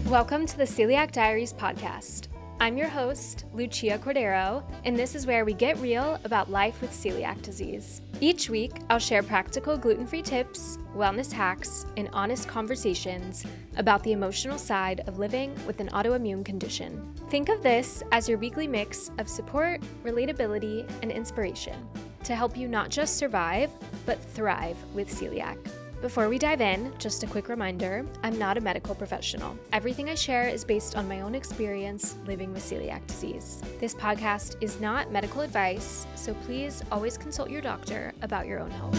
Welcome to the Celiac Diaries podcast. I'm your host, Lucia Cordero, and this is where we get real about life with celiac disease. Each week, I'll share practical gluten-free tips, wellness hacks, and honest conversations about the emotional side of living with an autoimmune condition. Think of this as your weekly mix of support, relatability, and inspiration to help you not just survive, but thrive with celiac. Before we dive in, just a quick reminder, I'm not a medical professional. Everything I share is based on my own experience living with celiac disease. This podcast is not medical advice, so please always consult your doctor about your own health.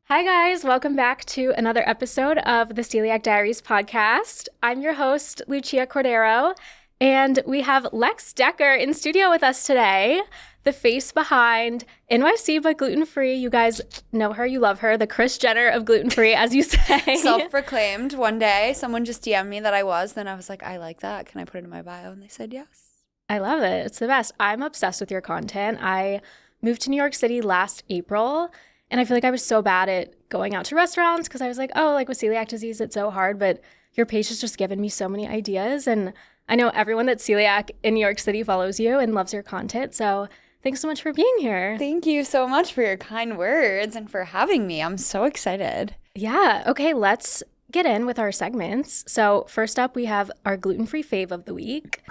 Hi guys, welcome back to another episode of the Celiac Diaries podcast. I'm your host, Lucia Cordero, and we have Lex Decker in studio with us today. The face behind NYC But Gluten-Free. You guys know her, you love her, the Kris Jenner of gluten-free, as you say. Self-proclaimed. One day, someone just DM'd me that I was. Then I was like, I like that. Can I put it in my bio? And they said yes. I love it. It's the best. I'm obsessed with your content. I moved to New York City last April, and I feel like I was so bad at going out to restaurants because I was like, oh, like with celiac disease, it's so hard. But your page has just given me so many ideas. And I know everyone that's celiac in New York City follows you and loves your content. So thanks so much for being here. Thank you so much for your kind words and for having me. I'm so excited. Yeah. Okay, let's get in with our segments. So first up, we have our gluten-free fave of the week.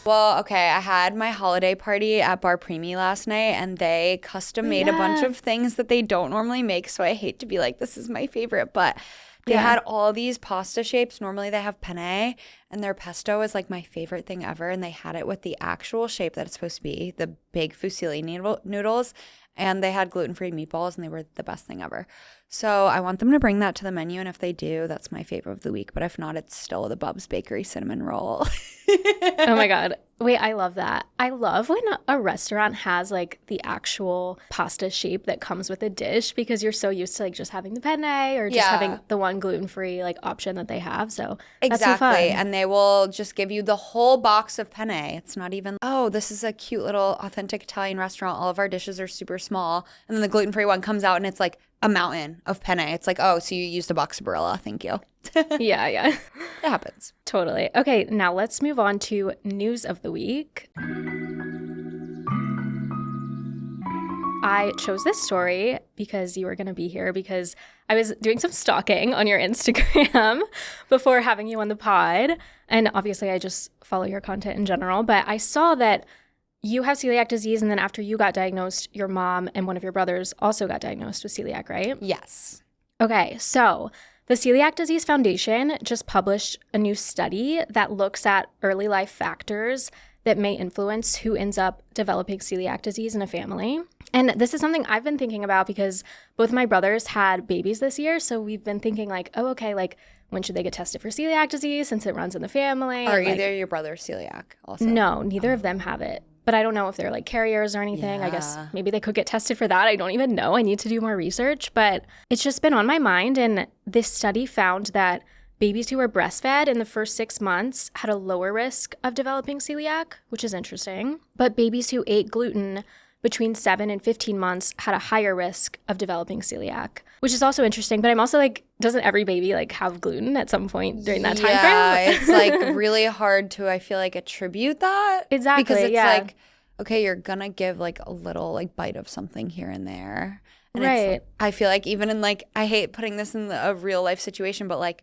Well, okay, I had my holiday party at Bar Primi last night, and they custom made a bunch of things that they don't normally make, so I hate to be like, this is my favorite, but they had all these pasta shapes. Normally they have penne, and their pesto is like my favorite thing ever, and they had it with the actual shape that it's supposed to be, the big fusilli noodles, and they had gluten-free meatballs, and they were the best thing ever. So I want them to bring that to the menu, and if they do, that's my favorite of the week. But if not, it's still the Bub's Bakery cinnamon roll. Oh my God. Wait, I love that. I love when a restaurant has like the actual pasta shape that comes with a dish because you're so used to like just having the penne or just having the one gluten-free like option that they have. So that's so fun. And they will just give you the whole box of penne. It's not even, oh, this is a cute little authentic Italian restaurant. All of our dishes are super small. And then the gluten-free one comes out and it's like a mountain of penne. It's like, oh, so you used a box of Barilla. Thank you. Yeah. It happens. Totally. Okay, now let's move on to news of the week. I chose this story because you were going to be here because I was doing some stalking on your Instagram before having you on the pod. And obviously I just follow your content in general, but I saw that you have celiac disease, and then after you got diagnosed, your mom and one of your brothers also got diagnosed with celiac, right? Yes. Okay, so the Celiac Disease Foundation just published a new study that looks at early life factors that may influence who ends up developing celiac disease in a family. And this is something I've been thinking about because both my brothers had babies this year, so we've been thinking like, oh, okay, like when should they get tested for celiac disease since it runs in the family? Are either your brothers celiac also? No, neither of them have it. But I don't know if they're like carriers or anything. I guess maybe they could get tested for that. I don't even know. I need to do more research. But it's just been on my mind. And this study found that babies who were breastfed in the first 6 months had a lower risk of developing celiac, which is interesting. But babies who ate gluten between 7 and 15 months had a higher risk of developing celiac, which is also interesting. But I'm also like, doesn't every baby like have gluten at some point during that time frame? Yeah, it's like really hard to, I feel like, attribute that. Exactly, because it's like, okay, you're gonna give like a little like bite of something here and there. And right. I feel like even in like, I hate putting this in a real life situation, but like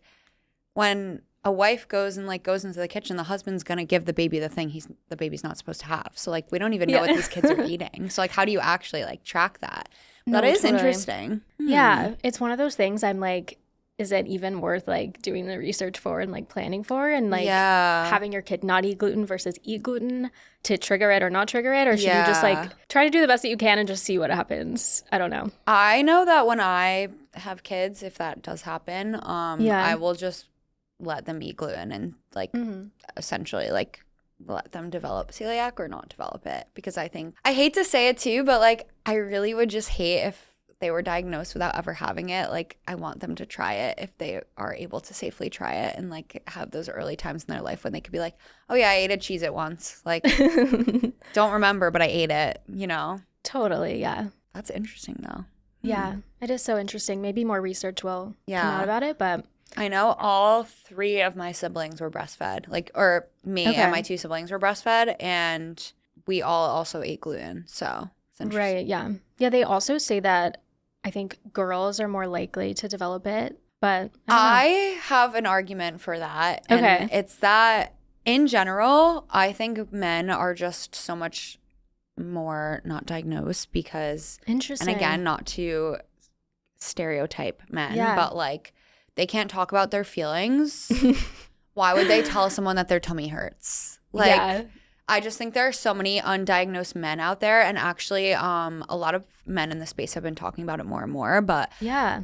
when a wife goes into the kitchen, the husband's gonna give the baby the thing the baby's not supposed to have. So like we don't even know what these kids are eating. So like how do you actually like track that? No, that is totally interesting. Yeah, it's one of those things I'm like, is it even worth like doing the research for and like planning for and like having your kid not eat gluten versus eat gluten to trigger it or not trigger it? Or should you just like try to do the best that you can and just see what happens? I don't know. I know that when I have kids, if that does happen, I will just let them eat gluten and like essentially like let them develop celiac or not develop it, because I hate to say it too, but like I really would just hate if they were diagnosed without ever having it. Like I want them to try it if they are able to safely try it and like have those early times in their life when they could be like, oh yeah, I ate a Cheez-It once, like don't remember but I ate it, you know. Totally, yeah. That's interesting, though. Yeah, it is so interesting. Maybe more research will come out about it, but I know all 3 of my siblings were breastfed, or me and my 2 siblings were breastfed, and we all also ate gluten. So it's interesting. Right, yeah. Yeah, they also say that I think girls are more likely to develop it, but I have an argument for that. And it's that in general, I think men are just so much more not diagnosed because, interesting. And again, not to stereotype men, but like they can't talk about their feelings. Why would they tell someone that their tummy hurts? Like, I just think there are so many undiagnosed men out there, and actually a lot of men in the space have been talking about it more and more, but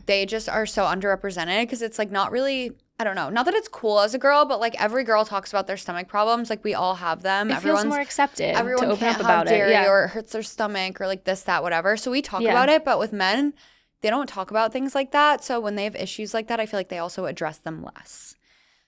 they just are so underrepresented because it's like not really, I don't know, not that it's cool as a girl, but like every girl talks about their stomach problems, like we all have them. It feels more accepted. Everyone to open can't up have about dairy it. or it hurts their stomach or like this, that, whatever. So we talk about it, but with men, they don't talk about things like that. So when they have issues like that, I feel like they also address them less.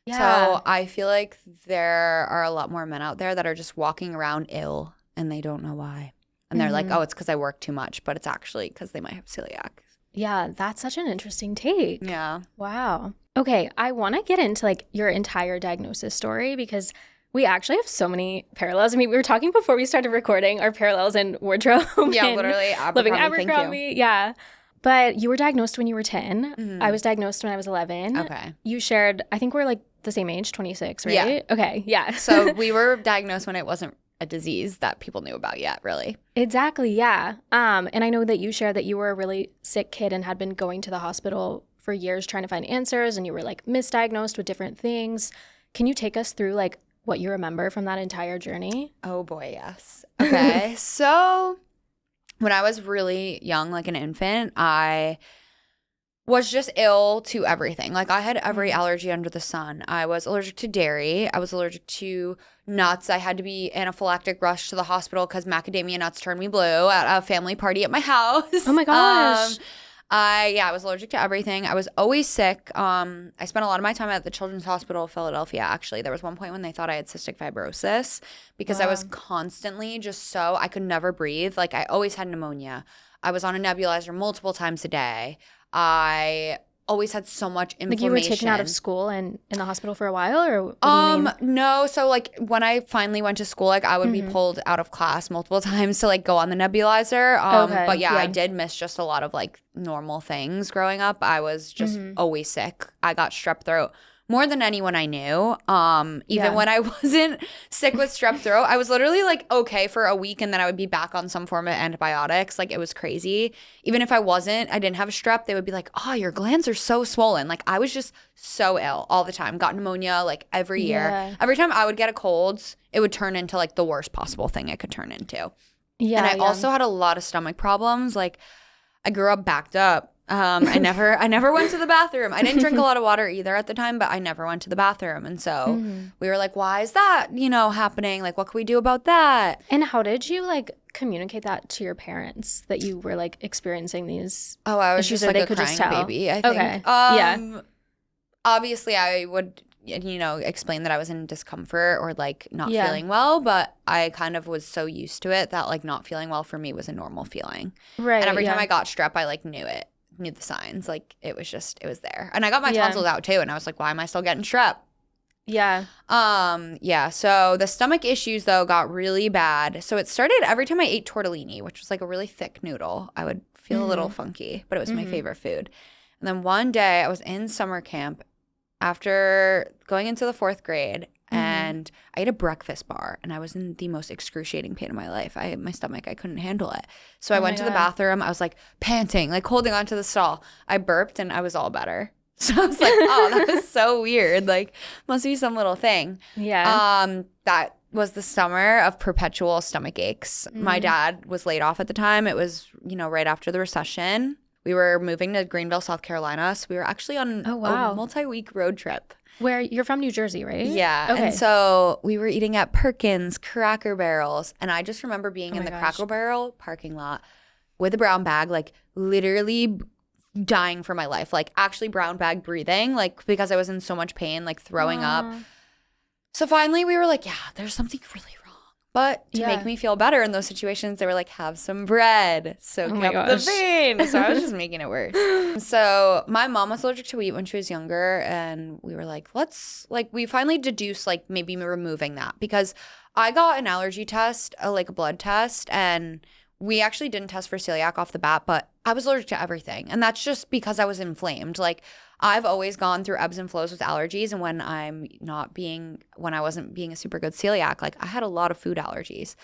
So I feel like there are a lot more men out there that are just walking around ill and they don't know why. And they're like, oh, it's because I work too much. But it's actually because they might have celiac. Yeah, that's such an interesting take. Yeah. Wow. Okay, I want to get into like your entire diagnosis story because we actually have so many parallels. I mean, we were talking before we started recording our parallels in wardrobe. Yeah, literally. Living Abercrombie. Yeah. But you were diagnosed when you were 10. I was diagnosed when I was 11. Okay. You shared, I think we're like the same age, 26, right? Yeah. Okay, yeah. So we were diagnosed when it wasn't a disease that people knew about yet, really. Exactly, yeah. And I know that you shared that you were a really sick kid and had been going to the hospital for years trying to find answers, and you were like misdiagnosed with different things. Can you take us through like what you remember from that entire journey? Oh boy, yes. Okay. So when I was really young, like an infant, I was just ill to everything. Like I had every allergy under the sun. I was allergic to dairy. I was allergic to nuts. I had to be anaphylactic rushed to the hospital because macadamia nuts turned me blue at a family party at my house. Oh my gosh. I was allergic to everything. I was always sick. I spent a lot of my time at the Children's Hospital of Philadelphia, actually. There was one point when they thought I had cystic fibrosis because I was constantly I could never breathe. Like I always had pneumonia. I was on a nebulizer multiple times a day. I always had so much inflammation. Like you were taken out of school and in the hospital for a while, or what do you mean? No. So like when I finally went to school, like I would be pulled out of class multiple times to like go on the nebulizer. But yeah, I did miss just a lot of like normal things growing up. I was just always sick. I got strep throat more than anyone I knew. Even when I wasn't sick with strep throat, I was literally like okay for a week and then I would be back on some form of antibiotics. Like it was crazy. Even if I didn't have strep, they would be like, oh, your glands are so swollen. Like I was just so ill all the time. Got pneumonia like every year. Yeah. Every time I would get a cold, it would turn into like the worst possible thing it could turn into. Yeah. And I also had a lot of stomach problems. Like I grew up backed up. I never went to the bathroom. I didn't drink a lot of water either at the time, but I never went to the bathroom. And so we were like, why is that, happening? Like, what can we do about that? And how did you like communicate that to your parents that you were like experiencing these I was issues, just like they a could crying just tell? baby, I think. Okay. Yeah. Obviously I would, explain that I was in discomfort or like not feeling well, but I kind of was so used to it that like not feeling well for me was a normal feeling. Right. And every time I got strep, I like knew the signs. Like it was there. And I got my tonsils out too, and I was like, why am I still getting strep? Yeah. So the stomach issues though got really bad. So it started every time I ate tortellini, which was like a really thick noodle, I would feel a little funky, but it was my favorite food. And then one day I was in summer camp after going into the 4th grade, and I ate a breakfast bar, and I was in the most excruciating pain of my life. My stomach, I couldn't handle it. So I went to the bathroom. I was like panting, like holding onto the stall. I burped, and I was all better. So I was like, oh, that was so weird. Like, must be some little thing. Yeah. That was the summer of perpetual stomach aches. My dad was laid off at the time. It was, right after the recession. We were moving to Greenville, South Carolina. So we were actually on a multi-week road trip. Where you're from New Jersey, right? Yeah. Okay. And so we were eating at Perkins, Cracker Barrels. And I just remember being in the Cracker Barrel parking lot with a brown bag, like literally dying for my life, like actually brown bag breathing, like because I was in so much pain, like throwing up. So finally we were like, yeah, there's something really wrong. But to make me feel better in those situations, they were like, have some bread, soak up the pain. So I was just making it worse. So my mom was allergic to wheat when she was younger. And we were like, we finally deduced like maybe removing that, because I got an allergy test, like a blood test, and we actually didn't test for celiac off the bat, but I was allergic to everything. And that's just because I was inflamed. Like, I've always gone through ebbs and flows with allergies. And when I wasn't being a super good celiac, like I had a lot of food allergies.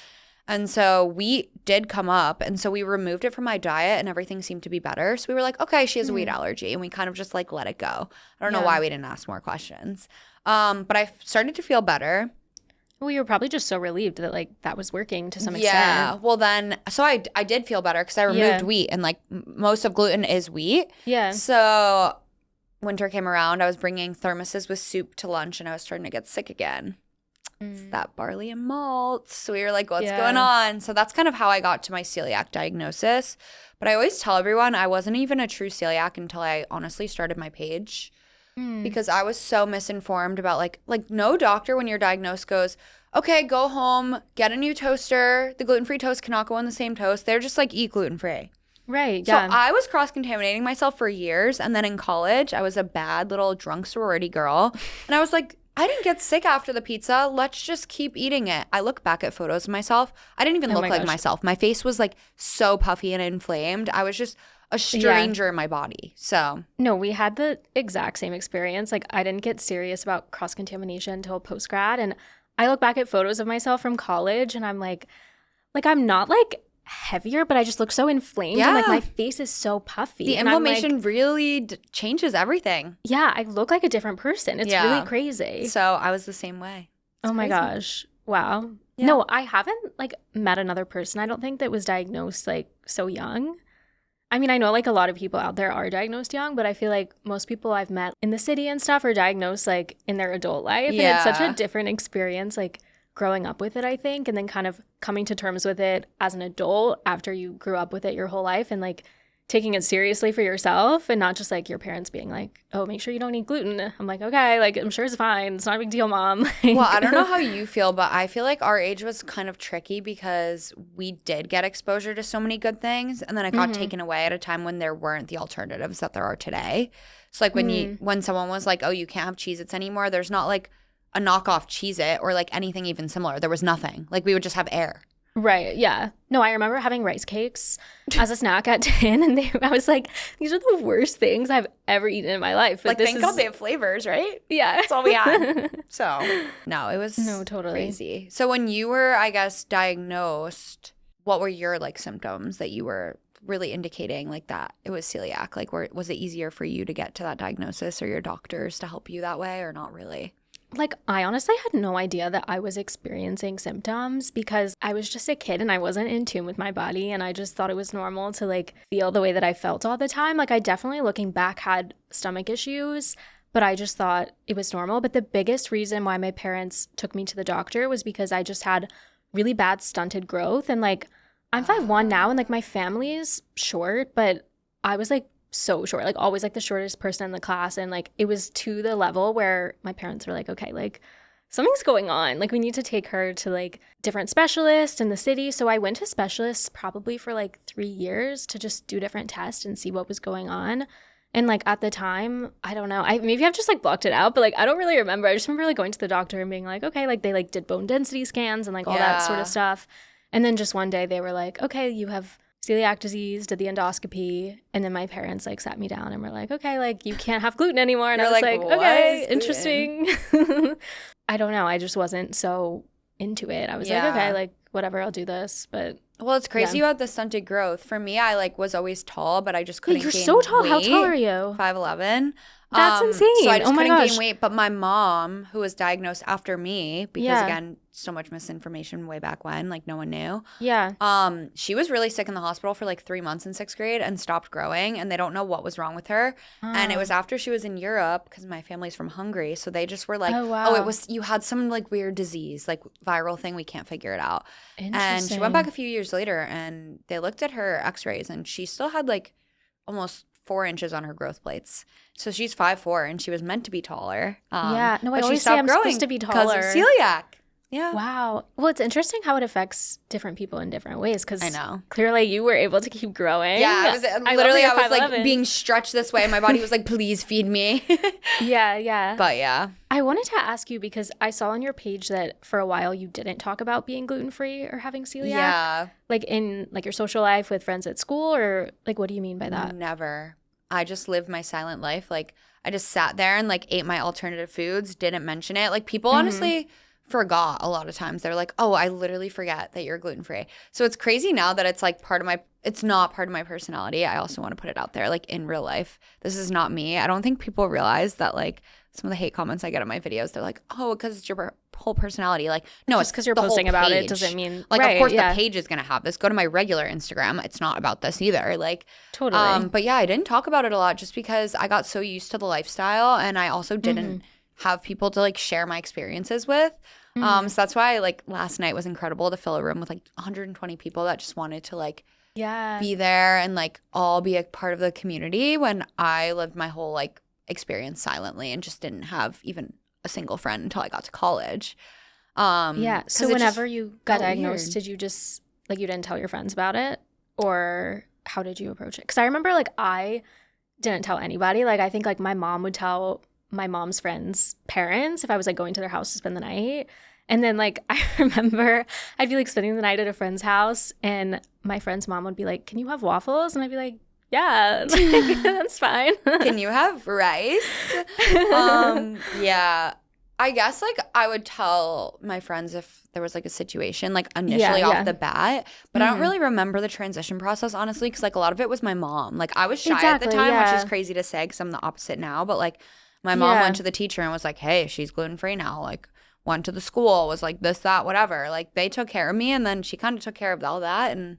And so wheat did come up. And so we removed it from my diet and everything seemed to be better. So we were like, okay, she has a wheat allergy. And we kind of just like let it go. I don't know why we didn't ask more questions. But I started to feel better. Well, you were probably just so relieved that like that was working to some extent. Yeah. Well, then, so I did feel better because I removed wheat, and like most of gluten is wheat. Yeah. So winter came around, I was bringing thermoses with soup to lunch, and I was starting to get sick again. It's that barley and malt. So we were like, what's going on? So that's kind of how I got to my celiac diagnosis. But I always tell everyone I wasn't even a true celiac until I honestly started my page. Because I was so misinformed about like no doctor when you're diagnosed goes, okay, go home, get a new toaster. The gluten-free toast cannot go on the same toast. They're just like, eat gluten-free. Right, So I was cross-contaminating myself for years. And then in college, I was a bad little drunk sorority girl. And I was like, I didn't get sick after the pizza. Let's just keep eating it. I look back at photos of myself. I didn't even look like myself. My face was like so puffy and inflamed. I was just a stranger in my body. So no, we had the exact same experience. Like, I didn't get serious about cross-contamination until post-grad. And I look back at photos of myself from college and I'm like I'm not like heavier, but I just look so inflamed. And like my face is so puffy. The inflammation really changes everything. Yeah, I look like a different person. It's really crazy. So I was the same way. It's crazy. Gosh. Wow. Yeah. No, I haven't like met another person, I don't think, that was diagnosed like so young. I mean, I know like a lot of people out there are diagnosed young, but I feel like most people I've met in the city and stuff are diagnosed like in their adult life. Yeah. And it's such a different experience, like growing up with it, I think, and then kind of coming to terms with it as an adult after you grew up with it your whole life, and like taking it seriously for yourself, and not just like your parents being like, oh, make sure you don't eat gluten. I'm like, okay, like I'm sure it's fine. It's not a big deal, Mom. Well, I don't know how you feel, but I feel like our age was kind of tricky because we did get exposure to so many good things, and then it got taken away at a time when there weren't the alternatives that there are today. So like when someone was like, oh, you can't have Cheez-Its anymore, there's not like a knockoff Cheez-It or like anything even similar. There was nothing. Like we would just have air. Right, yeah. No, I remember having rice cakes as a snack at 10, and I was like, these are the worst things I've ever eaten in my life. But like, thank God they have flavors, right? Yeah. That's all we had. So, no, it was totally crazy. So when you were, I guess, diagnosed, what were your, like, symptoms that you were really indicating, like, that it was celiac? Like, was it easier for you to get to that diagnosis, or your doctors to help you that way, or not really? Like, I honestly had no idea that I was experiencing symptoms because I was just a kid and I wasn't in tune with my body, and I just thought it was normal to like feel the way that I felt all the time. Like, I definitely, looking back, had stomach issues, but I just thought it was normal. But the biggest reason why my parents took me to the doctor was because I just had really bad stunted growth. And like, I'm 5'1" now, and like my family is short, but I was like so short, like always like the shortest person in the class. And like it was to the level where my parents were like, okay, like something's going on, like we need to take her to like different specialists in the city. So I went to specialists probably for like 3 years to just do different tests and see what was going on. And like at the time, I don't know, maybe I've just like blocked it out, but like I don't really remember. I just remember like going to the doctor and being like, okay, like they like did bone density scans and like all that sort of stuff. And then just one day they were like, okay, you have celiac disease, did the endoscopy, and then my parents like sat me down and were like, okay, like you can't have gluten anymore. And I was like okay, interesting. I don't know, I just wasn't so into it. I was like, okay, like whatever, I'll do this. But well, it's crazy you had the stunted growth. For me, I like was always tall, but I just couldn't gain so tall. weight. How tall are you? 5'11". That's insane. So I just couldn't gain weight. But my mom, who was diagnosed after me, because again, so much misinformation way back when, like no one knew. Yeah. She was really sick in the hospital for like 3 months in 6th grade and stopped growing, and they don't know what was wrong with her. And it was after she was in Europe, because my family's from Hungary, so they just were like, oh, it was, you had some like weird disease, like viral thing, we can't figure it out. And she went back a few years later, and they looked at her x-rays, and she still had like almost 4 inches on her growth plates. So she's 5'4", and she was meant to be taller. I always say I'm supposed to be taller because of celiac. Yeah. Wow. Well, it's interesting how it affects different people in different ways because I know. clearly you were able to keep growing. Yeah, I was like being stretched this way. My body was like, please feed me. Yeah. But yeah. I wanted to ask you because I saw on your page that for a while you didn't talk about being gluten-free or having celiac. Yeah. Like in like your social life with friends at school, or like what do you mean by that? Never. I just lived my silent life. Like I just sat there and like ate my alternative foods, didn't mention it. Like people honestly forgot a lot of times. They're like, oh, I literally forget that you're gluten-free. So it's crazy now that it's like it's not part of my personality. I also want to put it out there, like in real life. This is not me. I don't think people realize that like some of the hate comments I get on my videos, they're like, oh, because it's your whole personality. Like, no, just because you're posting about it doesn't mean like, of course, the page is going to have this. Go to my regular Instagram. It's not about this either. Like, totally. But yeah, I didn't talk about it a lot just because I got so used to the lifestyle and I also didn't have people to like share my experiences with. So that's why like last night was incredible to fill a room with like 120 people that just wanted to like be there and like all be a part of the community when I lived my whole like experience silently and just didn't have even a single friend until I got to college. So whenever you got diagnosed, did you just like you didn't tell your friends about it, or how did you approach it? Because I remember like I didn't tell anybody. Like I think like my mom would tell my mom's friends' parents if I was like going to their house to spend the night. And then like I remember I'd be like spending the night at a friend's house and my friend's mom would be like, can you have waffles? And I'd be like, yeah, that's fine. Can you have rice? Yeah. I guess like I would tell my friends if there was like a situation like initially off the bat, but I don't really remember the transition process honestly because like a lot of it was my mom. Like I was shy at the time, which is crazy to say because I'm the opposite now, but like my mom went to the teacher and was like, hey, she's gluten-free now. Like went to the school, was like this, that, whatever. Like they took care of me and then she kind of took care of all that and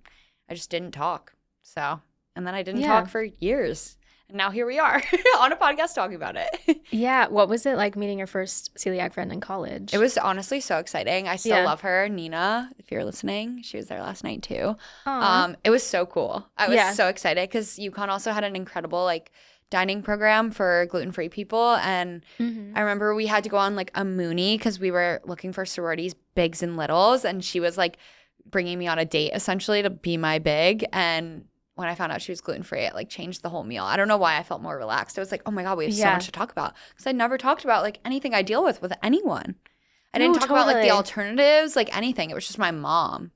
I just didn't talk. So, and then I didn't talk for years. And now here we are on a podcast talking about it. Yeah. What was it like meeting your first celiac friend in college? It was honestly so exciting. I still love her. Nina, if you're listening, she was there last night too. It was so cool. I was so excited because UConn also had an incredible like dining program for gluten-free people. And I remember we had to go on like a Moonie because we were looking for sororities, bigs and littles. And she was like bringing me on a date essentially to be my big. And when I found out she was gluten-free, it like changed the whole meal. I don't know why I felt more relaxed. I was like, oh my God, we have so much to talk about. Because I never talked about like anything I deal with anyone. I didn't talk about like the alternatives, like anything. It was just my mom.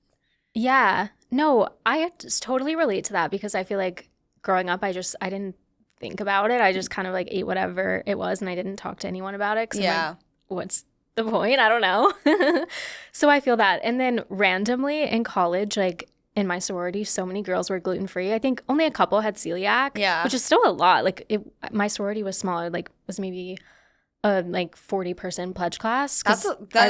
Yeah. No, I just totally relate to that because I feel like growing up, I didn't think about it. I just kind of like ate whatever it was and I didn't talk to anyone about it. Like, what's the point? I don't know. So I feel that. And then randomly in college, like in my sorority, so many girls were gluten-free. I think only a couple had celiac, which is still a lot. Like my sorority was smaller, like was maybe a like 40-person pledge class.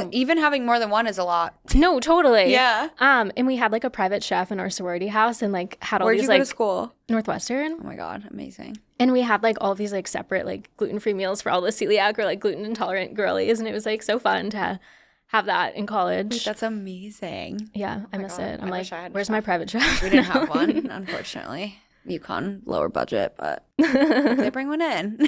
Even having more than one is a lot. No, totally. Yeah. And we had like a private chef in our sorority house and like had all Where'd these you like go to school? Northwestern. Oh my God, amazing. And we had like all of these like separate like gluten-free meals for all the celiac or like gluten intolerant girlies, and it was like so fun to have that in college. Wait, that's amazing. Yeah, I miss it. I'm like, where's my my private chef? We didn't have one, unfortunately. UConn, lower budget, but they bring one in.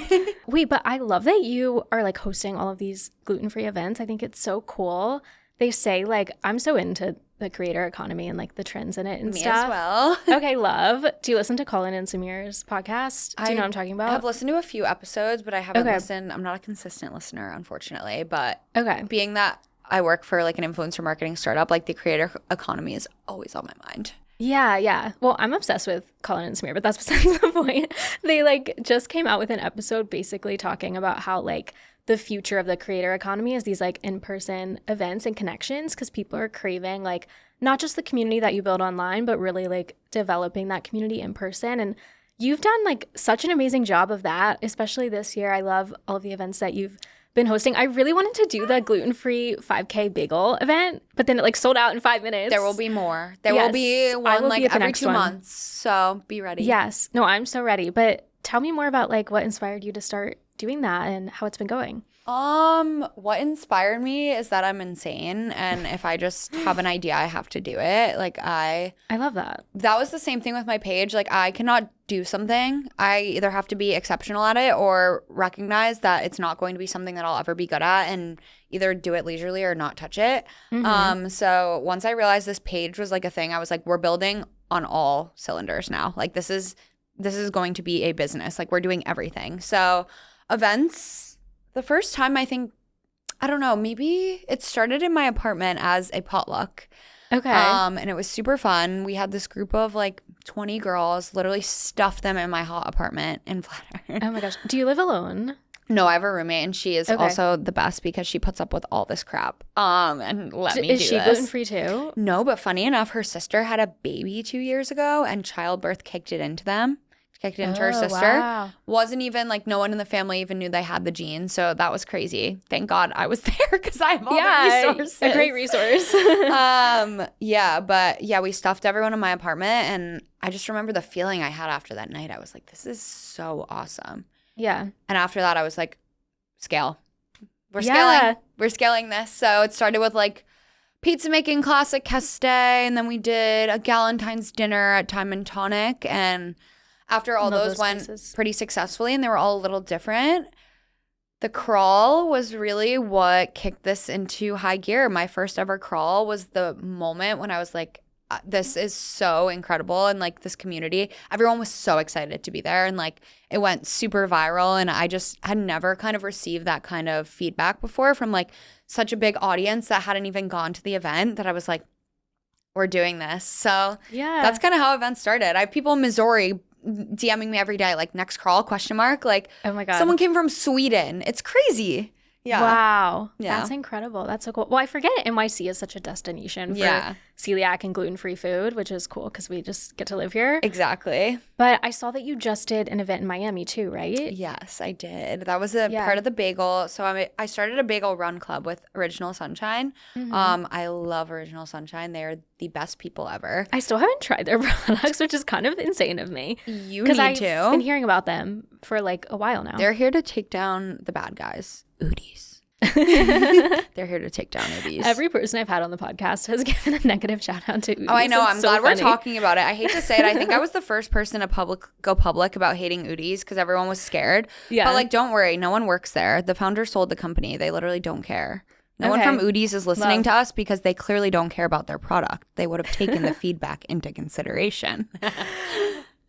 Wait, but I love that you are like hosting all of these gluten-free events. I think it's so cool. They say like, I'm so into the creator economy and like the trends in it and Me stuff. as well. Okay, love. Do you listen to Colin and Samir's podcast? Do you know what I'm talking about? I've listened to a few episodes, but I haven't listened. I'm not a consistent listener, unfortunately. But being that I work for like an influencer marketing startup, like the creator economy is always on my mind. Yeah. Well, I'm obsessed with Colin and Samir, but that's besides the point. They like just came out with an episode basically talking about how like the future of the creator economy is these like in-person events and connections because people are craving like not just the community that you build online, but really like developing that community in person. And you've done like such an amazing job of that, especially this year. I love all of the events that you've been hosting. I really wanted to do the gluten-free 5K bagel event, but then it like sold out in 5 minutes. There will be more. There will be one like every 2 months. So be ready. Yes. No, I'm so ready. But tell me more about like what inspired you to start doing that and how it's been going? What inspired me is that I'm insane, and if I just have an idea, I have to do it. Like I love that. That was the same thing with my page. Like I cannot do something. I either have to be exceptional at it or recognize that it's not going to be something that I'll ever be good at and either do it leisurely or not touch it. So once I realized this page was like a thing, I was like, we're building on all cylinders now. Like this is going to be a business. Like we're doing everything. So events, the first time I don't know, maybe it started in my apartment as a potluck. Okay. And it was super fun. We had this group of like 20 girls, literally stuffed them in my hot apartment in Flatiron. Oh my gosh. Do you live alone? No, I have a roommate, and she is also the best because she puts up with all this crap. And let me do this. Is she gluten-free too? No, but funny enough, her sister had a baby 2 years ago, and childbirth kicked it into her sister. Wow. Wasn't even like no one in the family even knew they had the gene. So that was crazy. Thank God I was there because I have all the resources. A great resource. We stuffed everyone in my apartment, and I just remember the feeling I had after that night. I was like, this is so awesome. Yeah. And after that, I was like, scale. We're scaling. We're scaling this. So it started with like pizza making class at Keste, and then we did a Galentine's dinner at Time and Tonic, and after all those went pretty successfully, and they were all a little different, the crawl was really what kicked this into high gear. My first ever crawl was the moment when I was like, this is so incredible, and like this community, everyone was so excited to be there, and like it went super viral, and I just had never kind of received that kind of feedback before from like such a big audience that hadn't even gone to the event, that I was like, we're doing this. So that's kind of how events started. I have people in Missouri DMing me every day, like, next crawl, ? Like, oh my God. Someone came from Sweden. It's crazy. Yeah. Wow. Yeah. That's incredible. That's so cool. Well, I forget NYC is such a destination for celiac and gluten-free food, which is cool because we just get to live here. Exactly. But I saw that you just did an event in Miami too, right? Yes, I did. That was a part of the bagel. So I started a bagel run club with Original Sunshine. I love Original Sunshine. They are the best people ever. I still haven't tried their products, which is kind of insane of me. You need to. Because I've been hearing about them for like a while now. They're here to take down the bad guys. Oodies. They're here to take down Oodies. Every person I've had on the podcast has given a negative shout out to Oodies. Oh, I know. I'm glad we're talking about it. I hate to say it. I think I was the first person to go public about hating Oodies because everyone was scared. Yeah. But like, don't worry. No one works there. The founder sold the company. They literally don't care. No one from Oodies is listening to us because they clearly don't care about their product. They would have taken the feedback into consideration.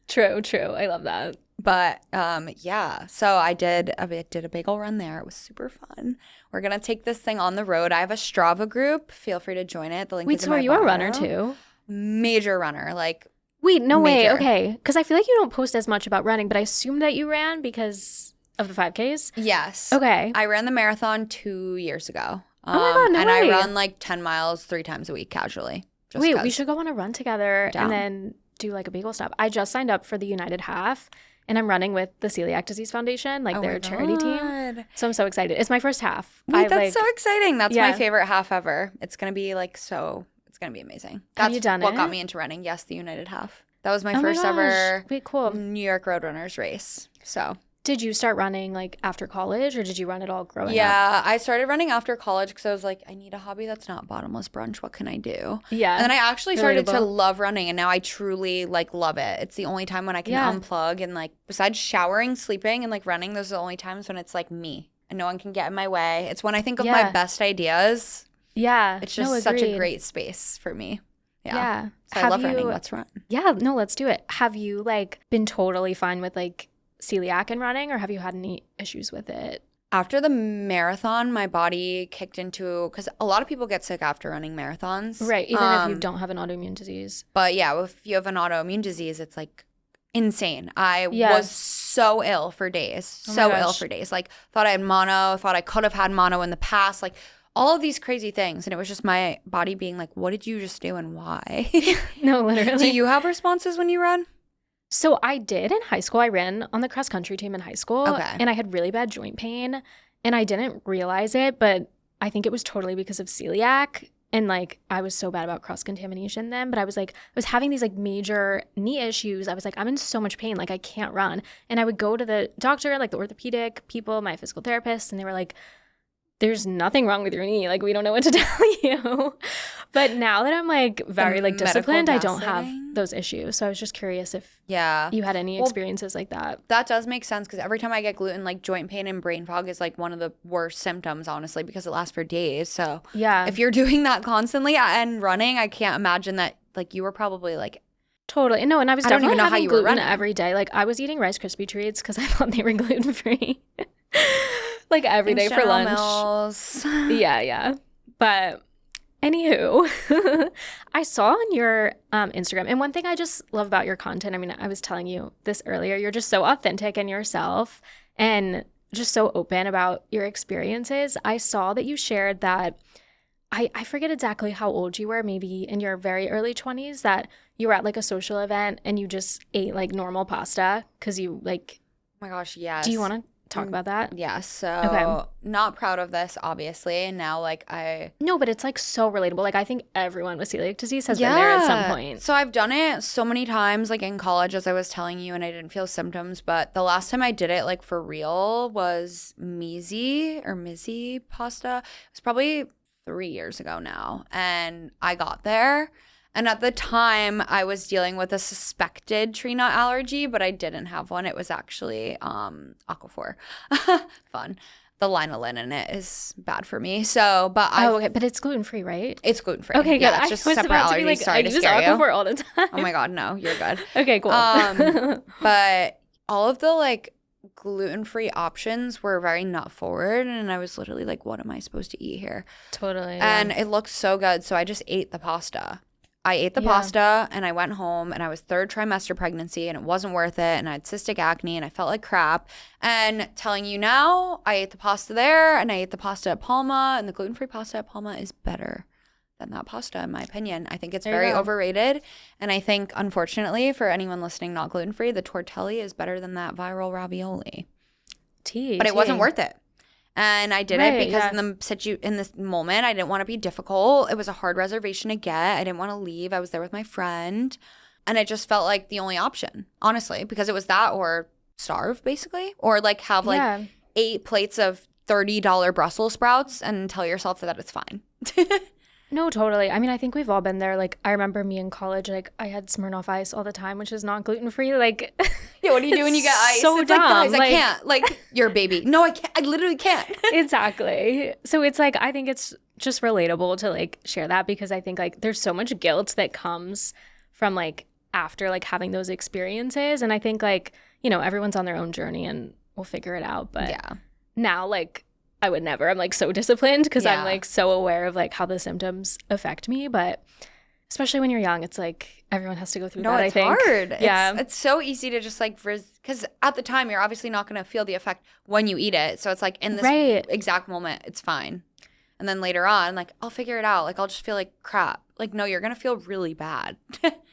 True. I love that. But so I did a bagel run there. It was super fun. We're gonna take this thing on the road. I have a Strava group. Feel free to join it. The link is in my bio. Wait, so are you a runner too? Major runner, like. Wait, no way. Okay, because I feel like you don't post as much about running, but I assume that you ran because of the 5Ks. Yes. Okay. I ran the marathon 2 years ago. Oh my God, no way. I run like 10 miles 3 times a week casually. Wait, we should go on a run together and then do like a bagel stop. I just signed up for the United Half. And I'm running with the Celiac Disease Foundation, like their charity team. So I'm so excited. It's my first half. Wait, that's so exciting. That's my favorite half ever. It's going to be it's going to be amazing. Have you done what got me into running. Yes, the United Half. That was my first ever New York Roadrunners race. So. Did you start running like after college or did you run it all growing up? Yeah, I started running after college because I was like, I need a hobby that's not bottomless brunch. What can I do? Yeah. And then I actually started to love running, and now I truly like love it. It's the only time when I can unplug, and like besides showering, sleeping, and like running, those are the only times when it's like me and no one can get in my way. It's when I think of my best ideas. Yeah. It's just such a great space for me. Yeah. So I love running. Let's run. Yeah, no, let's do it. Have you like been totally fine with like celiac and running, or have you had any issues with it? After the marathon, my body kicked into, because a lot of people get sick after running marathons. Right, even if you don't have an autoimmune disease. But yeah, if you have an autoimmune disease, it's like insane. I was so ill for days. Like, thought I had mono, thought I could have had mono in the past, like all of these crazy things. And it was just my body being like, what did you just do and why? No, literally. Do you have responses when you run? So I did in high school. I ran on the cross country team in high school, and I had really bad joint pain, and I didn't realize it, but I think it was totally because of celiac. And like, I was so bad about cross-contamination then, but I was having these like major knee issues. I was like, I'm in so much pain. Like I can't run. And I would go to the doctor, like the orthopedic people, my physical therapist, and they were like, there's nothing wrong with your knee. Like, we don't know what to tell you. But now that I'm like very like disciplined, I don't have those issues. So I was just curious if you had any experiences like that. That does make sense, because every time I get gluten, like joint pain and brain fog is like one of the worst symptoms, honestly, because it lasts for days. So if you're doing that constantly and running, I can't imagine that like you were probably like totally. No, and I was definitely know having how you were gluten running every day. Like I was eating Rice Krispie treats because I thought they were gluten-free. Like every day for lunch. Mills. Yeah. But anywho, I saw on your Instagram, and one thing I just love about your content, I mean, I was telling you this earlier, you're just so authentic in yourself and just so open about your experiences. I saw that you shared that, I forget exactly how old you were, maybe in your very early 20s, that you were at like a social event and you just ate like normal pasta because you like... Oh my gosh, yes. Do you want to talk about that? Yeah, so not proud of this, obviously, and now like No, but it's like so relatable. Like I think everyone with celiac disease has been there at some point. So I've done it so many times, like in college, as I was telling you, and I didn't feel symptoms, but the last time I did it like for real was Mizzi pasta. It was probably 3 years ago now, and I got there. And at the time, I was dealing with a suspected tree nut allergy, but I didn't have one. It was actually Aquaphor. Fun. The lanolin in it is bad for me. So, but okay. But it's gluten-free, right? It's gluten-free. Okay, good. Yeah, it's just I was separate about allergies. to be like, Sorry I to use scare you. Aquaphor all the time. Oh my God, no, you're good. Okay, cool. But all of the like gluten-free options were very nut forward, and I was literally like, what am I supposed to eat here? Totally. And it looked so good, so I just ate the pasta. I ate the pasta and I went home, and I was 3rd trimester pregnancy, and it wasn't worth it, and I had cystic acne and I felt like crap. And telling you now, I ate the pasta there and I ate the pasta at Palma, and the gluten-free pasta at Palma is better than that pasta in my opinion. I think it's very overrated, and I think unfortunately for anyone listening not gluten-free, the tortelli is better than that viral ravioli. But it wasn't worth it. And I did it because in this moment, I didn't want to be difficult. It was a hard reservation to get. I didn't want to leave. I was there with my friend. And it just felt like the only option, honestly, because it was that or starve, basically. Or like have like 8 plates of $30 Brussels sprouts and tell yourself that it's fine. No, totally. I mean, I think we've all been there. Like, I remember me in college, like, I had Smirnoff Ice all the time, which is not gluten-free. Like, yeah, what do you do when you get ice? So it's dumb. Like, guys, I can't. Like, you're a baby. No, I can't. I literally can't. Exactly. So it's like, I think it's just relatable to like share that, because I think like there's so much guilt that comes from like after like having those experiences. And I think like, you know, everyone's on their own journey and we'll figure it out. But now like, I would never. I'm like so disciplined because I'm like so aware of like how the symptoms affect me. But especially when you're young, it's like everyone has to go through that, I think. It's hard. Yeah. It's so easy to just like, because at the time you're obviously not going to feel the effect when you eat it. So it's like in this exact moment, it's fine. And then later on, like, I'll figure it out. Like, I'll just feel like crap. Like, no, you're going to feel really bad.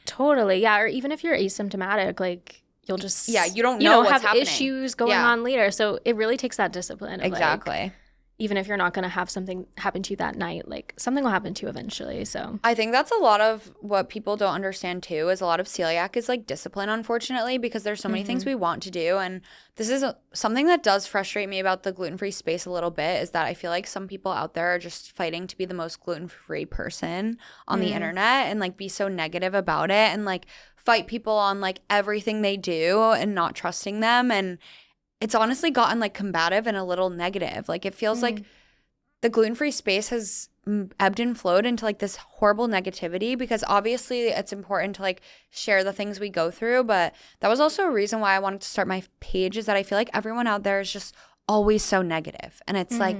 Totally. Yeah. Or even if you're asymptomatic, like, you'll just you don't know what's have happening. Issues going on later. So it really takes that discipline. Of exactly. Even if you're not going to have something happen to you that night, like something will happen to you eventually. So I think that's a lot of what people don't understand too, is a lot of celiac is like discipline, unfortunately, because there's so many things we want to do. And this is something that does frustrate me about the gluten-free space a little bit, is that I feel like some people out there are just fighting to be the most gluten-free person on the internet and like be so negative about it and like fight people on like everything they do and not trusting them. And it's honestly gotten like combative and a little negative. Like it feels like the gluten-free space has ebbed and flowed into like this horrible negativity, because obviously it's important to like share the things we go through. But that was also a reason why I wanted to start my page, is that I feel like everyone out there is just always so negative. And it's like,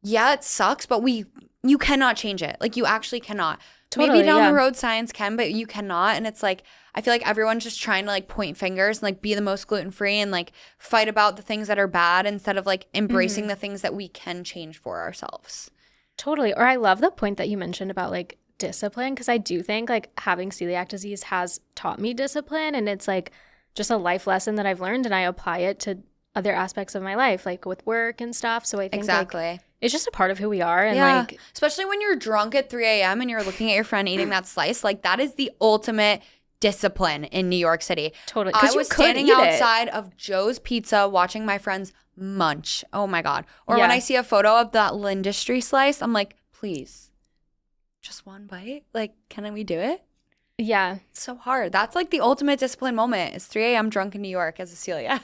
yeah, it sucks, but you cannot change it. Like you actually cannot. Totally, maybe down the road science can, but you cannot. And it's like, I feel like everyone's just trying to like point fingers and like be the most gluten-free and like fight about the things that are bad instead of like embracing the things that we can change for ourselves. Totally. Or I love the point that you mentioned about like discipline, because I do think like having celiac disease has taught me discipline, and it's like just a life lesson that I've learned, and I apply it to other aspects of my life, like with work and stuff. So I think exactly. It's just a part of who we are. And like, especially when you're drunk at 3 a.m. and you're looking at your friend eating that slice, like that is the ultimate discipline in New York City. Totally. I was standing outside of Joe's Pizza watching my friends munch. Oh my God. Or when I see a photo of that Lindustry slice, I'm like, please, just one bite? Like, can we do it? Yeah. It's so hard. That's like the ultimate discipline moment. It's 3 a.m. drunk in New York as a celiac.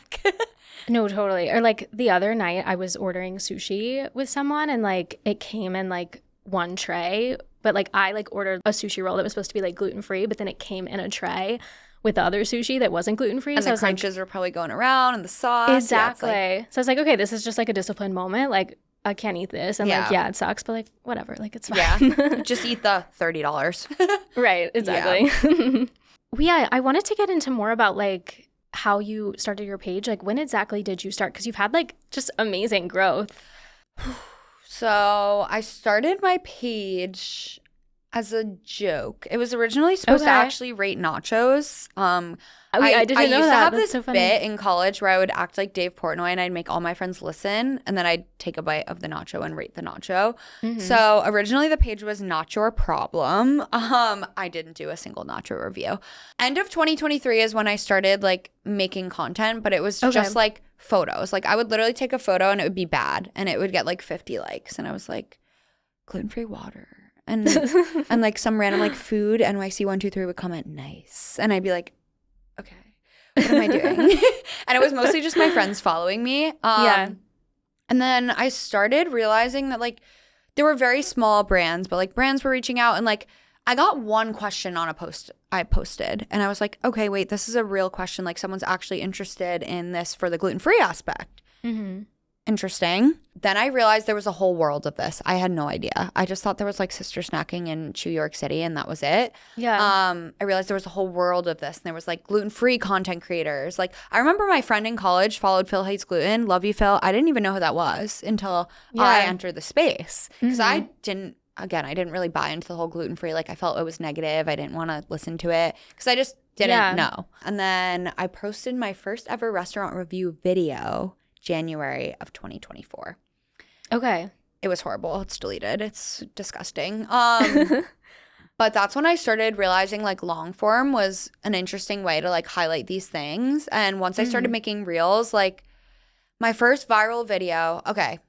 No, totally. Or like the other night I was ordering sushi with someone and like it came in like one tray, but like I like ordered a sushi roll that was supposed to be like gluten-free, but then it came in a tray with the other sushi that wasn't gluten-free. And so the crunches were probably going around and the sauce. Exactly. Yeah, so I was like, okay, this is just like a discipline moment. Like I can't eat this. And like, yeah, it sucks, but like whatever. Like it's fine. Yeah. Just eat the $30. Right. Exactly. Yeah. I wanted to get into more about like how you started your page. Like when exactly did you start? Because you've had like just amazing growth. So I started my page as a joke. It was originally supposed to actually rate nachos. I didn't know that. I used to have this so funny. bit in college where I would act like Dave Portnoy and I'd make all my friends listen and then I'd take a bite of the nacho and rate the nacho. Mm-hmm. So originally the page was Not Your Problem. I didn't do a single nacho review. End of 2023 is when I started like making content, but it was just like photos. Like I would literally take a photo and it would be bad and it would get like 50 likes and I was like, gluten-free water. And and like some random like food NYC 123 would comment nice and I'd be like, okay, what am I doing? And it was mostly just my friends following me. And then I started realizing that like there were very small brands, but like brands were reaching out and like I got one question on a post I posted and I was like, okay, wait, this is a real question. Like someone's actually interested in this for the gluten-free aspect. Mm-hmm. Interesting. Then I realized there was a whole world of this. I had no idea. I just thought there was like sister snacking in New York City and that was it. Yeah. I realized there was a whole world of this and there was like gluten-free content creators. Like I remember my friend in college followed Phil Hates Gluten. Love you, Phil. I didn't even know who that was until I entered the space because I didn't really buy into the whole gluten-free. Like I felt it was negative. I didn't want to listen to it because I just didn't know. And then I posted my first ever restaurant review video January of 2024. Okay. It was horrible. It's deleted. It's disgusting. But that's when I started realizing like long form was an interesting way to like highlight these things. And once I started making reels, like my first viral video, I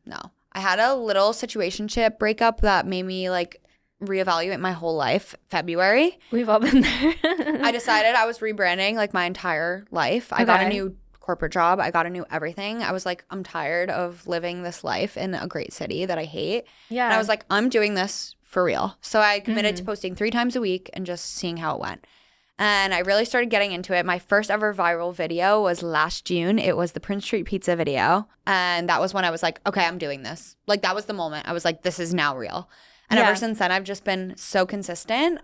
had a little situationship breakup that made me like reevaluate my whole life. February. We've all been there. I decided I was rebranding like my entire life. I got a new corporate job. I got a new everything. I was like, I'm tired of living this life in a great city that I hate. Yeah. And I was like, I'm doing this for real. So I committed to posting 3 times a week and just seeing how it went. And I really started getting into it. My first ever viral video was last June. It was the Prince Street Pizza video. And that was when I was like, okay, I'm doing this. Like that was the moment. I was like, this is now real. And ever since then, I've just been so consistent,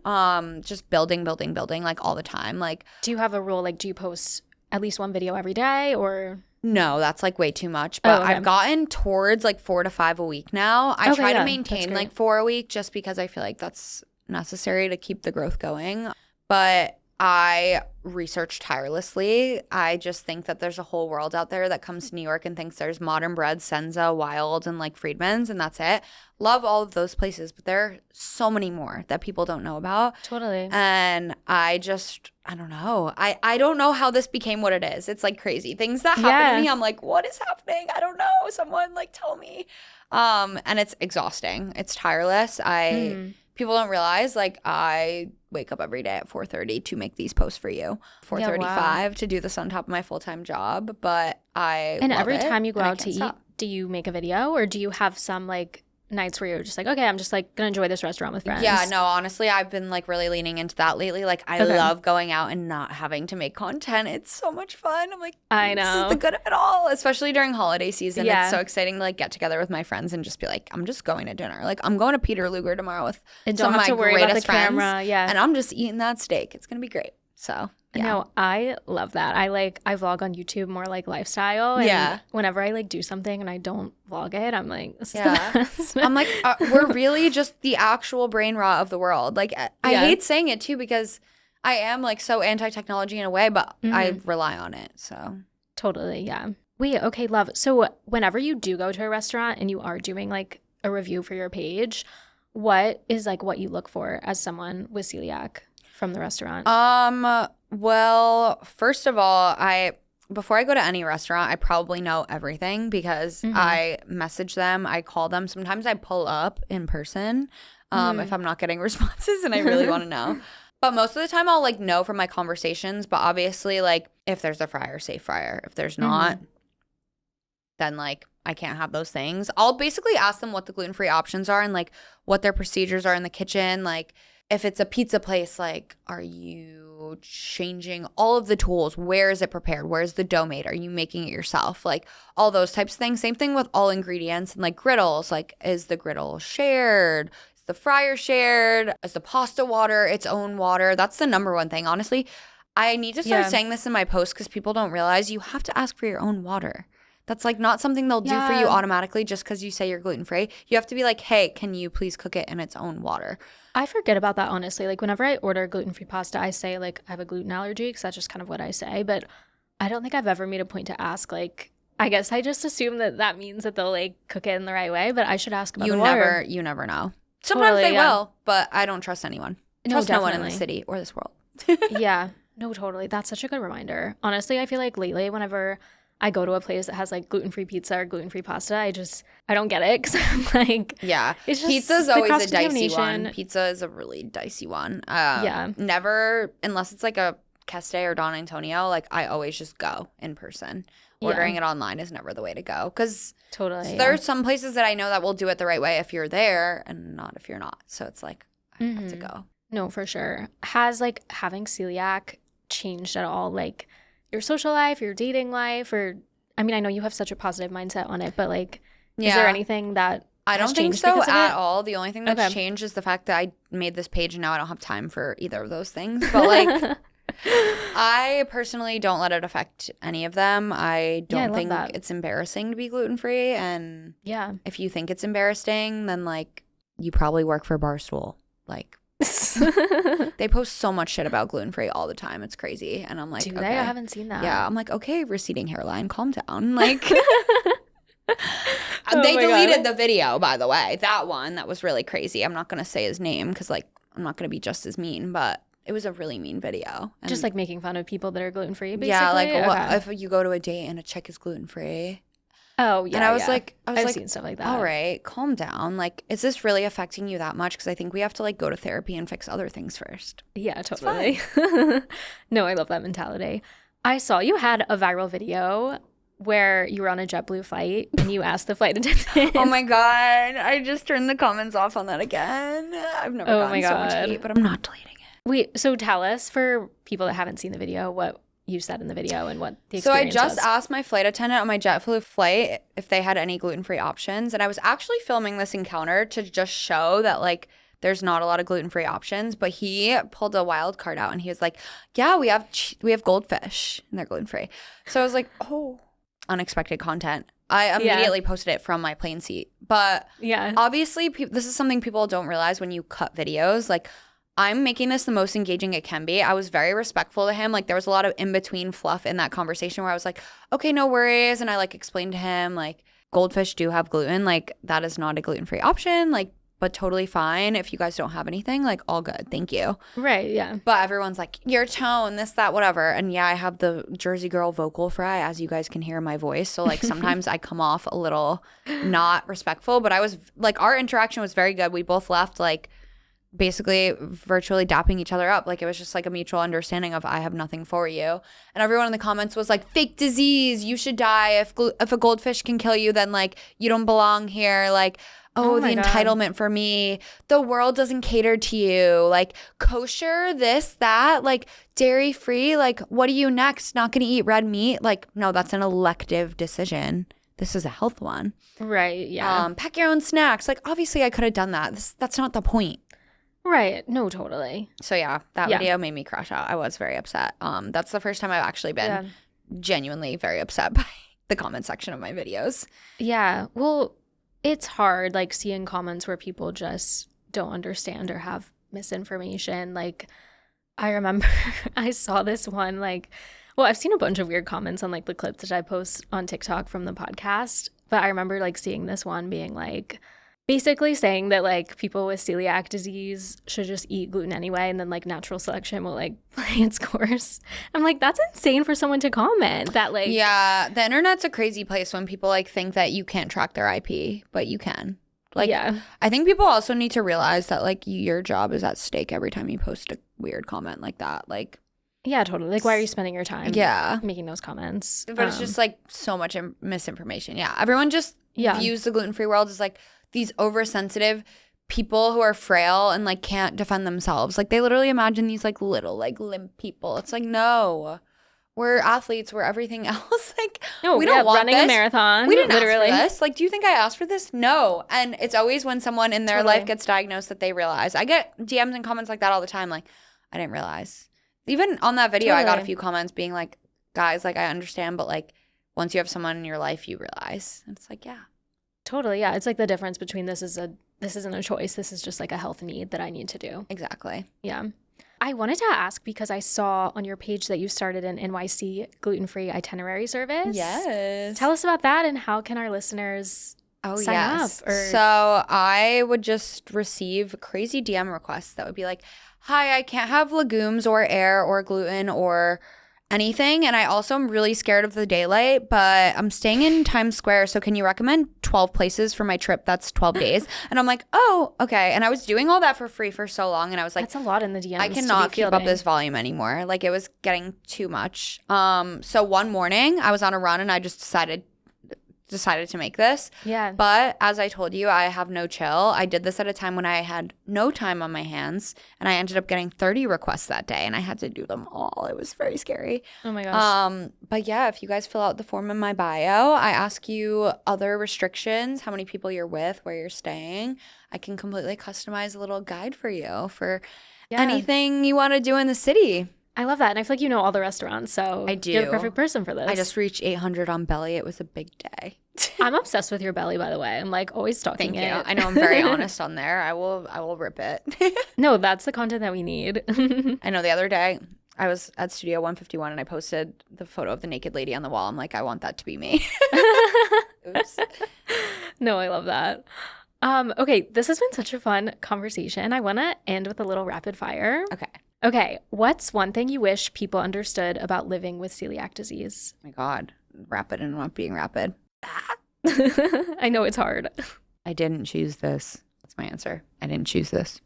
just building like all the time. Like, do you have a rule? Like, do you post at least one video every day or? No, that's like way too much. But I've gotten towards like 4 to 5 a week now. I try to maintain like 4 a week just because I feel like that's necessary to keep the growth going. But I research tirelessly. I just think that there's a whole world out there that comes to New York and thinks there's Modern Bread, Senza, Wild, and like Friedman's, and that's it. Love all of those places, but there are so many more that people don't know about. Totally. And I don't know. I don't know how this became what it is. It's like crazy. Things that happen to me, I'm like, what is happening? I don't know. Someone like tell me. And it's exhausting. It's tireless. People don't realize like I wake up every day at 4:30 to make these posts for you. 4:35 to do this on top of my full-time job, but And every time you go out to eat, do you make a video or do you have some like nights where you're just like, okay, I'm just like gonna enjoy this restaurant with friends? Yeah, no, honestly, I've been like really leaning into that lately. Like I love going out and not having to make content. It's so much fun. I'm like, I know. This is the good of it all, especially during holiday season. It's so exciting to like get together with my friends and just be like, I'm just going to dinner. Like I'm going to Peter Luger tomorrow with some of my greatest friends. Camera, and I'm just eating that steak. It's gonna be great. So no, I love that. I vlog on YouTube more like lifestyle. And whenever I like do something and I don't vlog it, I'm like, this is the best. I'm like, we're really just the actual brain rot of the world. Like I hate saying it too because I am like so anti-technology in a way, but I rely on it. So totally, yeah. Wait, okay, love. So whenever you do go to a restaurant and you are doing like a review for your page, what is like what you look for as someone with celiac from the restaurant? Well, first of all, before I go to any restaurant, I probably know everything because I message them, I call them. Sometimes I pull up in person if I'm not getting responses and I really want to know. But most of the time I'll like know from my conversations. But obviously, like if there's a fryer, say fryer. If there's not, then like I can't have those things. I'll basically ask them what the gluten-free options are and like what their procedures are in the kitchen. Like if it's a pizza place, like are you changing all of the tools? Where is it prepared? Where's the dough made? Are you making it yourself? Like all those types of things. Same thing with all ingredients and like griddles. Like is the griddle shared? Is the fryer shared? Is the pasta water its own water? That's the number one thing. Honestly, I need to start saying this in my posts because people don't realize you have to ask for your own water. That's like not something they'll do for you automatically just because you say you're gluten-free. You have to be like, hey, can you please cook it in its own water? I forget about that, honestly. Like whenever I order gluten-free pasta, I say like I have a gluten allergy because that's just kind of what I say. But I don't think I've ever made a point to ask. Like I guess I just assume that means that they'll like cook it in the right way. But I should ask about the water. You never know. Sometimes they will, but I don't trust anyone. Trust no one in the city or this world. Yeah. No, totally. That's such a good reminder. Honestly, I feel like lately whenever I go to a place that has like gluten-free pizza or gluten-free pasta, I don't get it because I'm like, it's just pizza's always a dicey one. Pizza is a really dicey one. Never, unless it's like a Keste or Don Antonio, like I always just go in person. Ordering it online is never the way to go because there are some places that I know that will do it the right way if you're there and not if you're not. So it's like I have to go. No, for sure. Has like having celiac changed at all? Like your social life, your dating life, or I mean, I know you have such a positive mindset on it, but like, is there anything that I don't think so at all. The only thing that's changed is the fact that I made this page and now I don't have time for either of those things. But like, I personally don't let it affect any of them. I don't think it's embarrassing to be gluten-free. And if you think it's embarrassing, then like you probably work for Barstool. Like, they post so much shit about gluten-free all the time. It's crazy. And I'm like, do they? I haven't seen that. Yeah, I'm like, okay, receding hairline, calm down. Like they deleted the video, by the way. That one, that was really crazy. I'm not gonna say his name because like I'm not gonna be just as mean, but it was a really mean video. And just like making fun of people that are gluten-free, basically. Yeah, like what if you go to a date and a chick is gluten-free? Oh, yeah. And I was like, I've seen stuff like that. All right, calm down. Like, is this really affecting you that much? Because I think we have to like go to therapy and fix other things first. Yeah, totally. No, I love that mentality. I saw you had a viral video where you were on a JetBlue flight and you asked the flight attendant. Oh my God. I just turned the comments off on that again. I've never gotten so much hate, but I'm not deleting it. Wait, so tell us, for people that haven't seen the video, what you said in the video and what the experience was. So I just was. asked my flight attendant on my JetBlue flight if they had any gluten-free options. And I was actually filming this encounter to just show that like there's not a lot of gluten-free options. But he pulled a wild card out and he was like, yeah, we have goldfish and they're gluten-free. So I was like, oh, unexpected content. I immediately posted it from my plane seat. But obviously this is something people don't realize when you cut videos. Like I'm making this the most engaging it can be. I was very respectful to him. Like there was a lot of in-between fluff in that conversation where I was like, okay, no worries. And I like explained to him like goldfish do have gluten. Like that is not a gluten-free option. Like, but totally fine. If you guys don't have anything, like all good. Thank you. Right. Yeah. But everyone's like, your tone, this, that, whatever. And yeah, I have the Jersey girl vocal fry, as you guys can hear in my voice. So like sometimes I come off a little not respectful, but I was like, our interaction was very good. We both left like basically virtually dapping each other up. Like it was just like a mutual understanding of I have nothing for you. And everyone in the comments was like, fake disease, you should die. If a goldfish can kill you, then like you don't belong here. Like, oh the entitlement for me. The world doesn't cater to you. Like kosher, this, that, like dairy free. Like what are you next? Not gonna eat red meat? Like no, that's an elective decision. This is a health one. Right, yeah. Pack your own snacks. Like obviously I could have done that. That's not the point. Right. No, totally. So yeah, that video made me crash out. I was very upset. That's the first time I've actually been genuinely very upset by the comment section of my videos. Yeah. Well, it's hard like seeing comments where people just don't understand or have misinformation. Like I remember I saw this one like Well, I've seen a bunch of weird comments on like the clips that I post on TikTok from the podcast, but I remember like seeing this one being like basically saying that like people with celiac disease should just eat gluten anyway, and then like natural selection will like play its course. I'm like, that's insane for someone to comment that. Like, yeah, the internet's a crazy place when people like think that you can't track their IP, but you can. Like, yeah. I think people also need to realize that like your job is at stake every time you post a weird comment like that. Like, yeah, totally. Like, why are you spending your time making those comments? But it's just like so much misinformation. Yeah, everyone just views the gluten-free world as like these oversensitive people who are frail and like can't defend themselves. Like, they literally imagine these like little like limp people. It's like, no. We're athletes. We're everything else. Like, no, we don't want running this. A marathon. We didn't ask for this. Like, do you think I asked for this? No. And it's always when someone in their life gets diagnosed that they realize. I get DMs and comments like that all the time. Like, I didn't realize. Even on that video, I got a few comments being like, guys, like, I understand, but like, once you have someone in your life, you realize. And it's like, yeah. Totally. Yeah. It's like the difference between this isn't a choice. This is just like a health need that I need to do. Exactly. Yeah. I wanted to ask because I saw on your page that you started an NYC gluten-free itinerary service. Yes. Tell us about that, and how can our listeners sign up? So I would just receive crazy DM requests that would be like, hi, I can't have legumes or air or gluten or anything. And I also am really scared of the daylight, but I'm staying in Times Square. So can you recommend 12 places for my trip? That's 12 days. And I'm like, oh, okay. And I was doing all that for free for so long. And I was like, that's a lot in the DMs. I cannot keep up this volume anymore. Like, it was getting too much. So one morning I was on a run and I just decided to make this. Yeah. But as I told you, I have no chill. I did this at a time when I had no time on my hands, and I ended up getting 30 requests that day, and I had to do them all. It was very scary. Oh my gosh. But yeah, if you guys fill out the form in my bio, I ask you other restrictions, how many people you're with, where you're staying. I can completely customize a little guide for you for anything you want to do in the city. I love that. And I feel like you know all the restaurants, so I do. You're the perfect person for this. I just reached 800 on Belly. It was a big day. I'm obsessed with your belly, by the way. I'm like always stalking it. Thank you. I know I'm very honest on there. I will rip it. No, that's the content that we need. I know the other day I was at Studio 151 and I posted the photo of the naked lady on the wall. I'm like, I want that to be me. Oops. No, I love that. Okay, this has been such a fun conversation. I want to end with a little rapid fire. Okay, what's one thing you wish people understood about living with celiac disease? Oh my God, rapid and not being rapid. I know it's hard. I didn't choose this. That's my answer. I didn't choose this.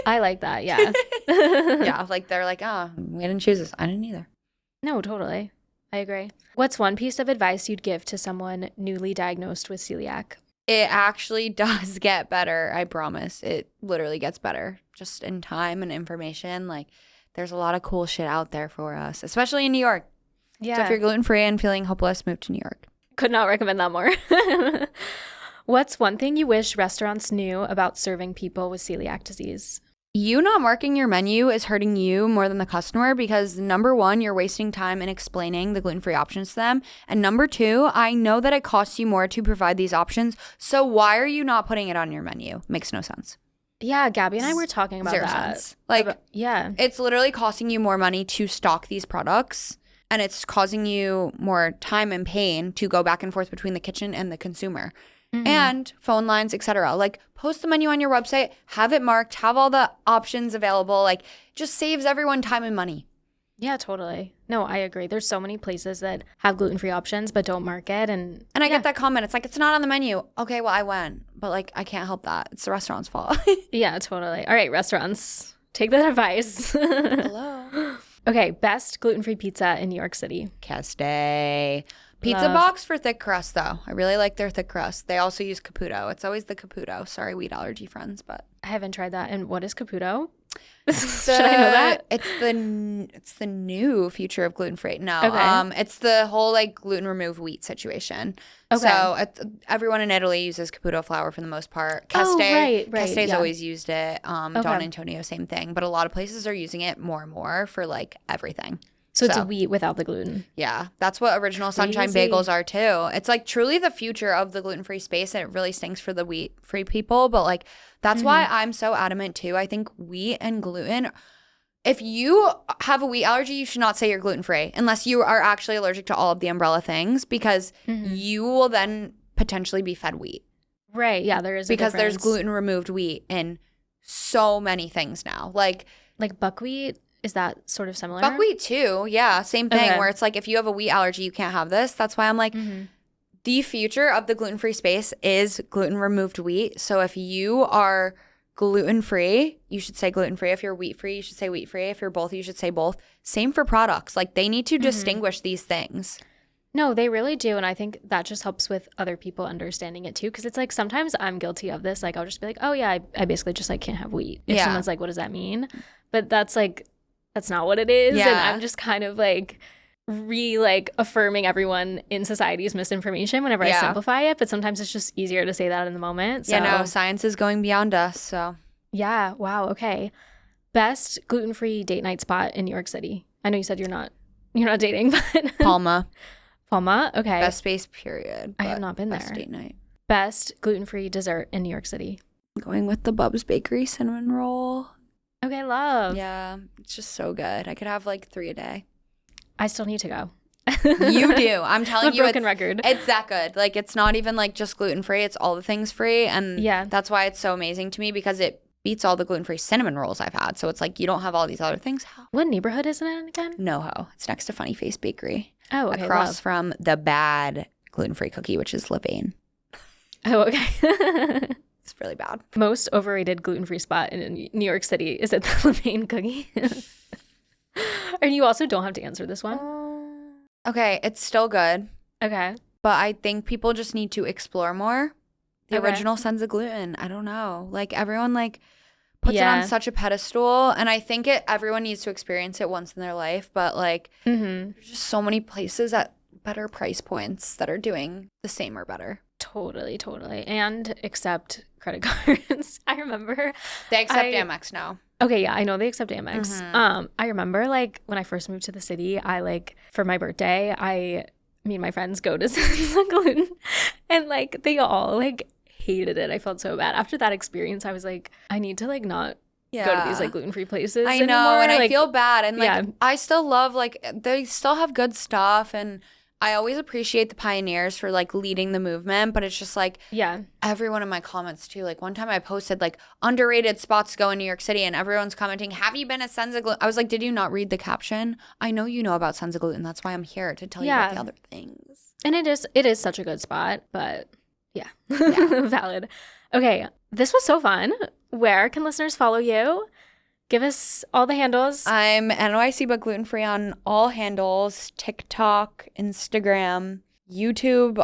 I like that, yeah. Yeah, like they're like, we didn't choose this. I didn't either. No, totally. I agree. What's one piece of advice you'd give to someone newly diagnosed with celiac? It actually does get better. I promise. It literally gets better just in time and information. Like, there's a lot of cool shit out there for us, especially in New York. Yeah. So if you're gluten-free and feeling hopeless, move to New York. Could not recommend that more. What's one thing you wish restaurants knew about serving people with celiac disease? You not marking your menu is hurting you more than the customer because, number one, you're wasting time in explaining the gluten-free options to them. And number two, I know that it costs you more to provide these options. So why are you not putting it on your menu? Makes no sense. Yeah, Gabby and I were talking about Zero that. Sense. Like, yeah. It's literally costing you more money to stock these products. And it's causing you more time and pain to go back and forth between the kitchen and the consumer. Mm-hmm. And phone lines, etc. Like, post the menu on your website, have it marked, have all the options available. Like, just saves everyone time and money. Yeah, totally. No, I agree. There's so many places that have gluten-free options but don't mark it. And I get that comment. It's like, it's not on the menu. Okay, well, I went. But, like, I can't help that. It's the restaurant's fault. Yeah, totally. All right, restaurants, take that advice. Hello. Okay, best gluten-free pizza in New York City. Castay. Pizza box for thick crust, though. I really like their thick crust. They also use Caputo. It's always the Caputo. Sorry, wheat allergy friends, but I haven't tried that. And what is Caputo? Should I know that? It's the new future of gluten-free. No, okay. It's the whole like gluten removed wheat situation. Okay. So everyone in Italy uses Caputo flour for the most part. Castay, right. Castay's always used it. Don Antonio, same thing. But a lot of places are using it more and more for like everything. So it's wheat without the gluten. Yeah, that's what original Sunshine Bagels are too. It's like truly the future of the gluten-free space, and it really stinks for the wheat-free people. But like that's why I'm so adamant too. I think wheat and gluten if you have a wheat allergy, you should not say you're gluten-free unless you are actually allergic to all of the umbrella things, because you will then potentially be fed wheat. Right. Yeah, there is a because difference. there's gluten-removed wheat in so many things now. Like buckwheat, is that sort of similar? Buckwheat too. Yeah, same thing, where it's like if you have a wheat allergy, you can't have this. That's why I'm like, the future of the gluten-free space is gluten-removed wheat. So if you are gluten-free, you should say gluten-free. If you're wheat-free, you should say wheat-free. If you're both, you should say both. Same for products. Like, they need to distinguish these things. No, they really do. And I think that just helps with other people understanding it too. Because it's like sometimes I'm guilty of this. Like, I'll just be like, oh yeah, I basically just like can't have wheat. If someone's like, what does that mean? But that's not what it is. And I'm just kind of like affirming everyone in society's misinformation whenever I simplify it. But sometimes it's just easier to say that in the moment. So. Yeah, no, science is going beyond us. So yeah, wow, okay. Best gluten-free date night spot in New York City. I know you said you're not dating, but Palma, okay. best space period. I have not been best there. Date night. Best gluten-free dessert in New York City. Going with the Bub's Bakery cinnamon roll. Okay, love. Yeah, it's just so good. I could have like 3 a day. I still need to go. You do. I'm telling you, broken record. It's that good. Like, it's not even like just gluten-free. It's all the things free. And that's why it's so amazing to me, because it beats all the gluten-free cinnamon rolls I've had. So it's like you don't have all these other things. What neighborhood is it in again? NoHo. It's next to Funny Face Bakery. Oh, okay. Across from the bad gluten-free cookie, which is Levain. Oh, okay. It's really bad. Most overrated gluten-free spot in New York City is at the Levain cookie. And you also don't have to answer this one. Okay, it's still good. Okay. But I think people just need to explore more. The original Sons of Gluten. I don't know. Like, everyone puts it on such a pedestal, and I think everyone needs to experience it once in their life. But there's just so many places at better price points that are doing the same or better. Totally. And accept credit cards. I remember they accept Amex now. Okay, yeah, I know they accept Amex. I remember when I first moved to the city, I for my birthday, me and my friends go to Sons of Gluten, and they all hated it. I felt so bad. After that experience, I was like, I need to not go to these gluten-free places I know, anymore. And I feel bad. And I still love they still have good stuff, and I always appreciate the pioneers for leading the movement, but it's just everyone in my comments too. One time I posted underrated spots to go in New York City, and everyone's commenting, have you been at Sons of Gluten? I was like, did you not read the caption? I know you know about Sons of Gluten. That's why I'm here to tell you about the other things. And it is such a good spot, but yeah. Valid. Okay, this was so fun. Where can listeners follow you? Give us all the handles. I'm NYC But Gluten-Free on all handles. TikTok, Instagram, YouTube.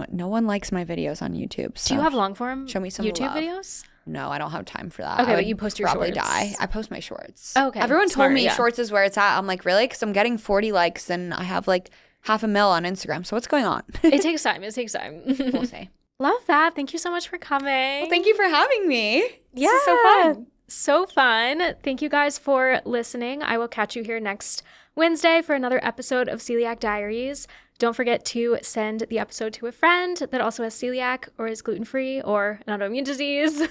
No one likes my videos on YouTube. So do you have long form show me some YouTube love. Videos? No, I don't have time for that. Okay, but you post your probably shorts. Die. I post my shorts. Okay. Everyone told me shorts is where it's at. I'm like, really? Because I'm getting 40 likes and I have 500,000 on Instagram. So what's going on? It takes time. We'll see. Love that. Thank you so much for coming. Well, thank you for having me. Yeah. This is so fun. So fun. Thank you guys for listening. I will catch you here next Wednesday for another episode of Celiac Diaries. Don't forget to send the episode to a friend that also has celiac or is gluten-free or an autoimmune disease.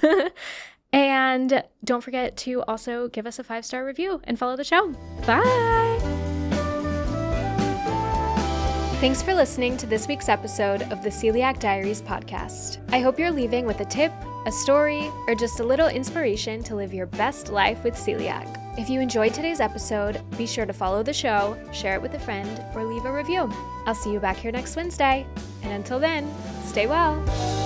And don't forget to also give us a 5-star review and follow the show. Bye. Thanks for listening to this week's episode of the Celiac Diaries podcast. I hope you're leaving with a tip, a story, or just a little inspiration to live your best life with celiac. If you enjoyed today's episode, be sure to follow the show, share it with a friend, or leave a review. I'll see you back here next Wednesday. And until then, stay well.